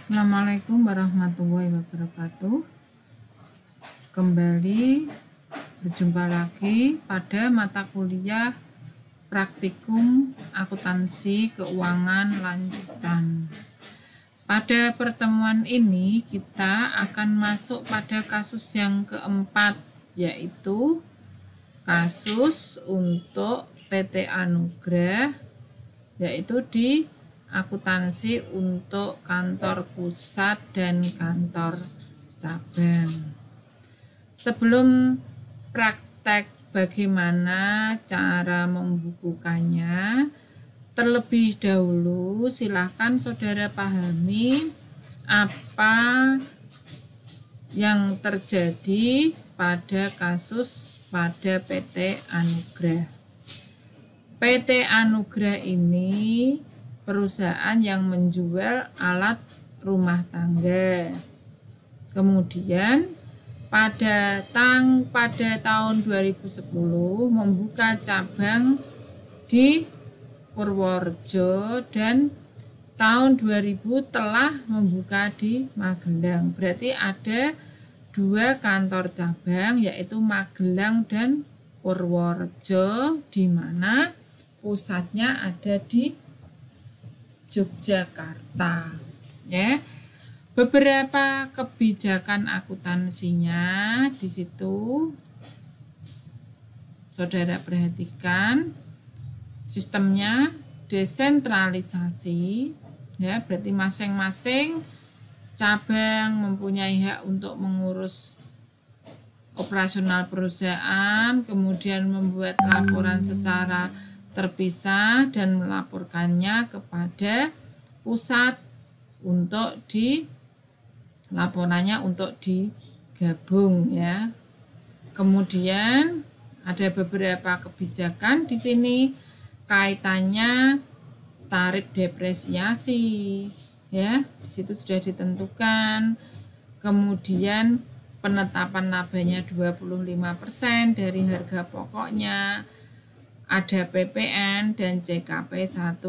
Assalamualaikum warahmatullahi wabarakatuh. Kembali berjumpa lagi pada mata kuliah praktikum akuntansi keuangan lanjutan. Pada pertemuan ini kita akan masuk pada kasus yang keempat, yaitu kasus untuk PT Anugrah, yaitu di akuntansi untuk kantor pusat dan kantor cabang. Sebelum praktek bagaimana cara membukukannya, terlebih dahulu silakan saudara pahami apa yang terjadi pada kasus pada PT Anugrah. PT Anugrah ini perusahaan yang menjual alat rumah tangga. Kemudian pada tahun 2010 membuka cabang di Purworejo dan tahun 2000 telah membuka di Magelang. Berarti ada dua kantor cabang, yaitu Magelang dan Purworejo, di mana pusatnya ada di Yogyakarta. Ya, beberapa kebijakan akuntansinya di situ saudara perhatikan. Sistemnya desentralisasi, ya, berarti masing-masing cabang mempunyai hak untuk mengurus operasional perusahaan, kemudian membuat laporan secara terpisah dan melaporkannya kepada pusat untuk laporannya untuk digabung, ya. Kemudian ada beberapa kebijakan di sini kaitannya tarif depresiasi, ya. Di situ sudah ditentukan. Kemudian penetapan labanya 25% dari harga pokoknya. Ada PPN dan CKP 1%.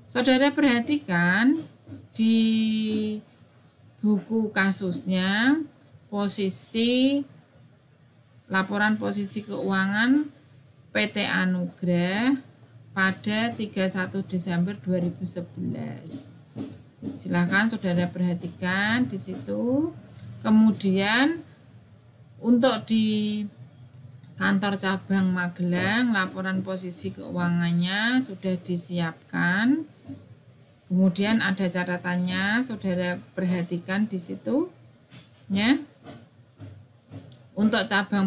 Saudara perhatikan di buku kasusnya laporan posisi keuangan PT Anugrah pada 31 Desember 2011. Silakan saudara perhatikan di situ. Kemudian untuk di kantor cabang Magelang, laporan posisi keuangannya sudah disiapkan. Kemudian ada catatannya, saudara perhatikan di situ, ya. Untuk cabang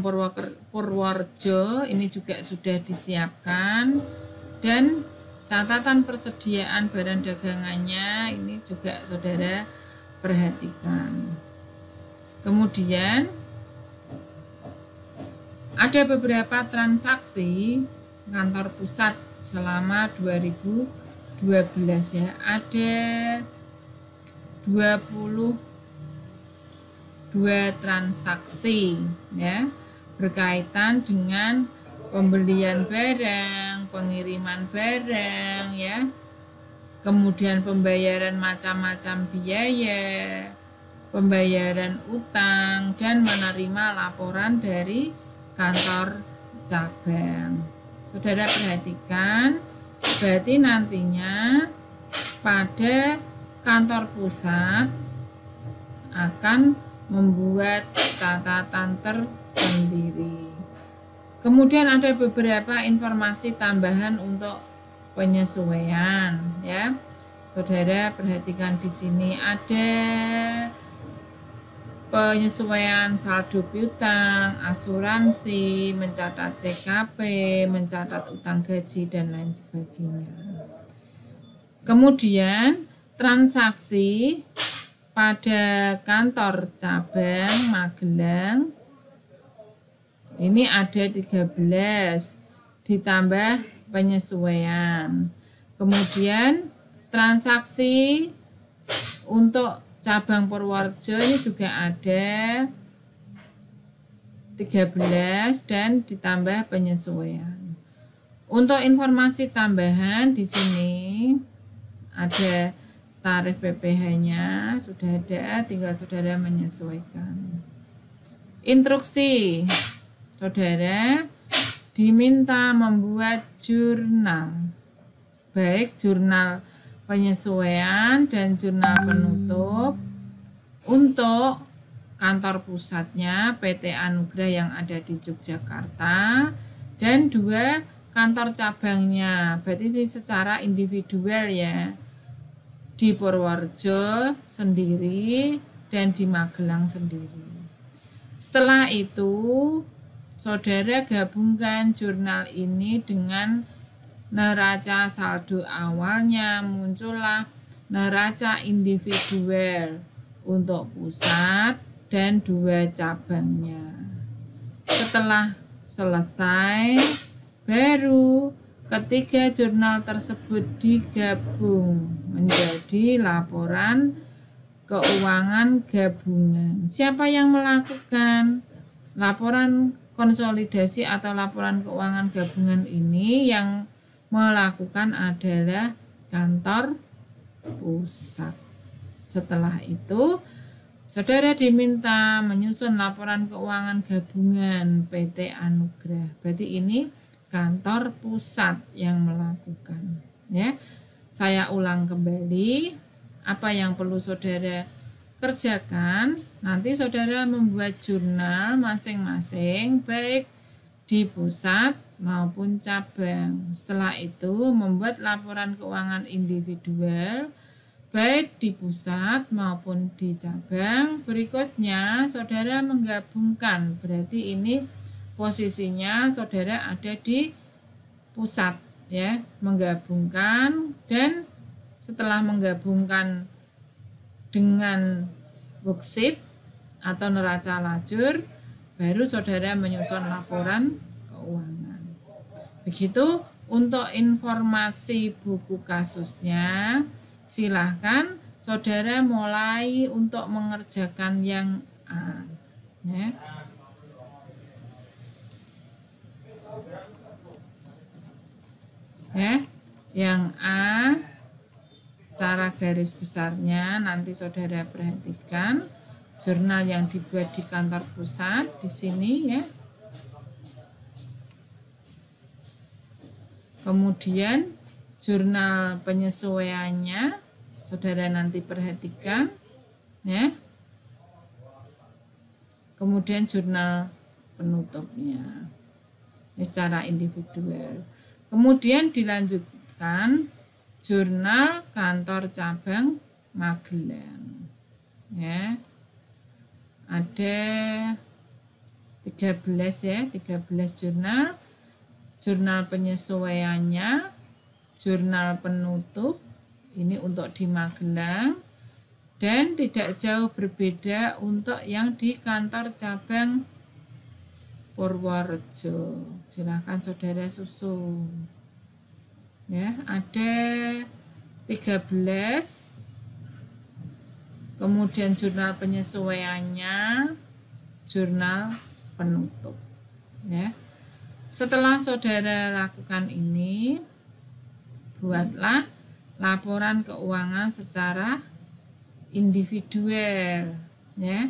Purworejo ini juga sudah disiapkan, dan catatan persediaan barang dagangannya ini juga saudara perhatikan. Kemudian ada beberapa transaksi kantor pusat selama 2012, ya. Ada 22 transaksi, ya, berkaitan dengan pembelian barang, pengiriman barang, ya. Kemudian pembayaran macam-macam biaya, pembayaran utang, dan menerima laporan dari kantor cabang. Saudara perhatikan, berarti nantinya pada kantor pusat akan membuat catatan tersendiri. Kemudian ada beberapa informasi tambahan untuk penyesuaian, ya. Saudara perhatikan di sini ada penyesuaian saldo piutang, asuransi, mencatat CKP, mencatat utang gaji, dan lain sebagainya. Kemudian transaksi pada kantor cabang Magelang ini ada 13 ditambah penyesuaian. Kemudian transaksi untuk cabang Purworejo ini juga ada 13 dan ditambah penyesuaian. Untuk informasi tambahan di sini ada tarif PPh-nya sudah ada, tinggal saudara menyesuaikan. Instruksi, saudara diminta membuat jurnal, baik jurnal penyesuaian dan jurnal penutup untuk kantor pusatnya PT Anugrah yang ada di Yogyakarta dan 2 kantor cabangnya, berarti secara individual ya, di Purworejo sendiri dan di Magelang sendiri. Setelah itu saudara gabungkan jurnal ini dengan neraca saldo awalnya, muncullah neraca individual untuk pusat dan 2 cabangnya. Setelah selesai, baru ketiga jurnal tersebut digabung menjadi laporan keuangan gabungan. Siapa yang melakukan laporan konsolidasi atau laporan keuangan gabungan ini? Yang melakukan adalah kantor pusat. Setelah itu, saudara diminta menyusun laporan keuangan gabungan PT Anugrah. Berarti ini kantor pusat yang melakukan. Ya, saya ulang kembali apa yang perlu saudara kerjakan. Nanti saudara membuat jurnal masing-masing, baik di pusat maupun cabang. Setelah itu membuat laporan keuangan individual, baik di pusat maupun di cabang. Berikutnya saudara menggabungkan, berarti ini posisinya saudara ada di pusat ya, menggabungkan, dan setelah menggabungkan dengan worksheet atau neraca lajur, baru saudara menyusun laporan keuangan. Begitu untuk informasi buku kasusnya. Silahkan saudara mulai untuk mengerjakan yang A. Ya. Yang A secara garis besarnya nanti saudara perhatikan jurnal yang dibuat di kantor pusat di sini ya. Kemudian jurnal penyesuaiannya saudara nanti perhatikan ya. Kemudian jurnal penutupnya secara individual. Kemudian dilanjutkan jurnal kantor cabang Magelang. Ya. Ada 13 ya, 13 jurnal. Jurnal penyesuaiannya, jurnal penutup ini untuk di Magelang, dan tidak jauh berbeda untuk yang di kantor cabang Purworejo. Silakan saudara susun. Ya, ada 13. Kemudian jurnal penyesuaiannya, jurnal penutup. Ya. Setelah saudara lakukan ini, buatlah laporan keuangan secara individual. Ya.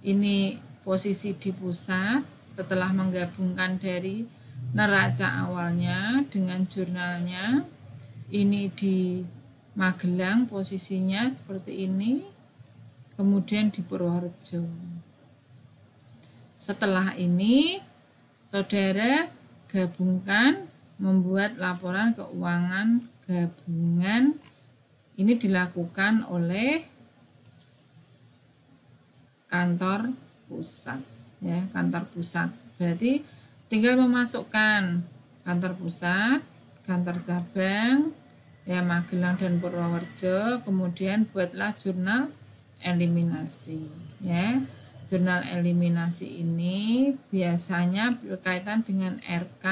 Ini posisi di pusat setelah menggabungkan dari neraca awalnya dengan jurnalnya. Ini di Magelang posisinya seperti ini, kemudian di Purworejo. Setelah ini saudara gabungkan membuat laporan keuangan gabungan. Ini dilakukan oleh kantor pusat ya, kantor pusat. Berarti tinggal memasukkan kantor pusat, kantor cabang ya, Magelang dan Purworejo, kemudian buatlah jurnal eliminasi ya. Jurnal eliminasi ini biasanya berkaitan dengan RK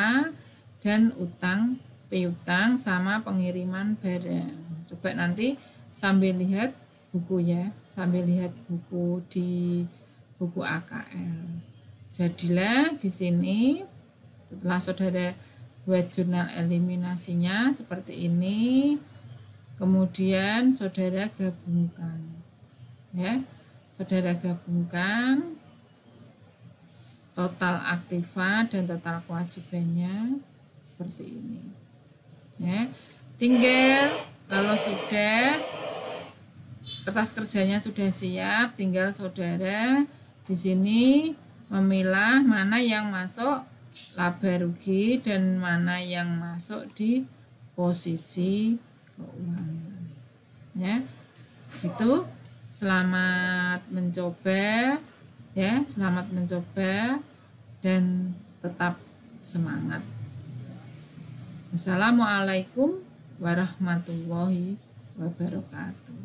dan utang piutang sama pengiriman barang. Coba nanti sambil lihat buku ya, sambil lihat buku di buku AKL. Jadilah di sini setelah saudara buat jurnal eliminasinya seperti ini, kemudian Kemudian saudara gabungkan, ya, saudara gabungkan total aktiva dan total kewajibannya seperti ini, ya. Tinggal kalau sudah kertas kerjanya sudah siap, tinggal saudara di sini memilah mana yang masuk laba rugi dan mana yang masuk di posisi keuangan, ya. Itu selamat mencoba, ya, selamat mencoba dan tetap semangat. Wassalamualaikum warahmatullahi wabarakatuh.